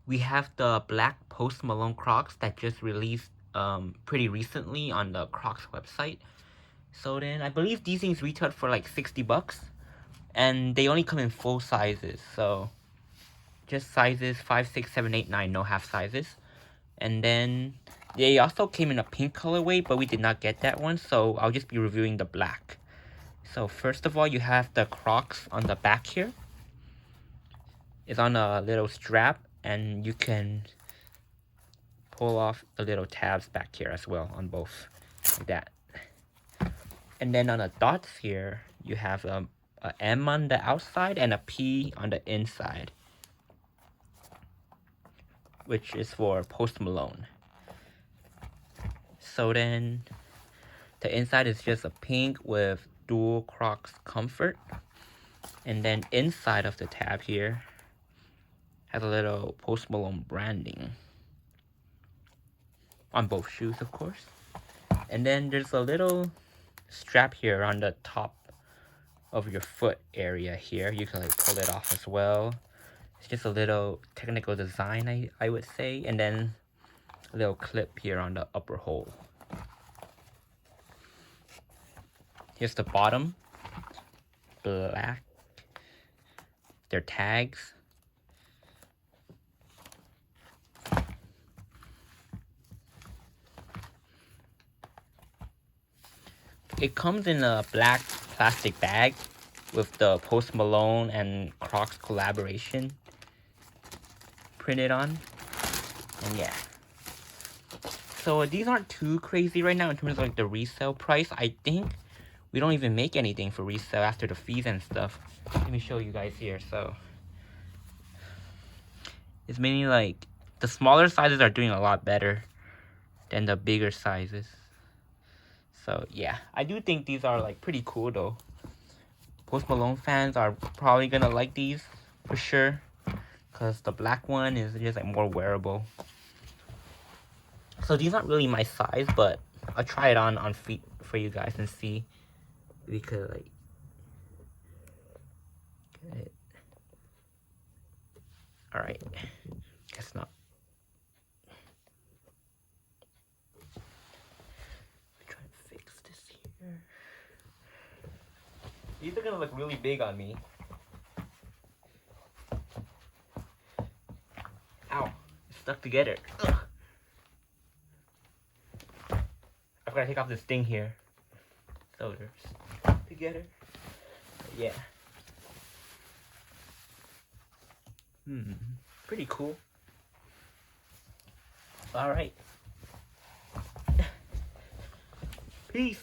We have the black Post Malone Crocs that just released pretty recently on the Crocs website. So then I believe these things retailed for like 60 bucks. And they only come in full sizes, so just sizes 5, 6, 7, 8, 9, no half sizes. And then they also came in a pink colorway, but we did not get that one, so I'll just be reviewing the black. So first of all, you have the Crocs on the back here. It's on a little strap, and you can pull off the little tabs back here as well on both, like that. And then on the dots here, you have a M on the outside and a P on the inside, which is for Post Malone. So then the inside is just a pink with dual Crocs comfort. And then inside of the tab here has a little Post Malone branding on both shoes, of course. And then there's a little strap here on the top of your foot area here. You can like pull it off as well. It's just a little technical design, I would say. And then a little clip here on the upper hole. Here's the bottom. Black. Their tags. It comes in a black plastic bag with the Post Malone and Crocs collaboration printed on. And yeah. So these aren't too crazy right now in terms of like the resale price. I think we don't even make anything for resale after the fees and stuff. Let me show you guys here. So it's mainly like the smaller sizes are doing a lot better than the bigger sizes. So yeah, I do think these are like pretty cool though. Post Malone fans are probably gonna like these for sure, because the black one is just like more wearable. So these aren't really my size, but I'll try it on feet for you guys and see if we could like get it. Alright, guess not. Try and fix this here. These are gonna look really big on me. Ow, it's stuck together. Ugh. I've got to take off this thing here. So they're stuck together. Yeah. Pretty cool. Alright. Peace.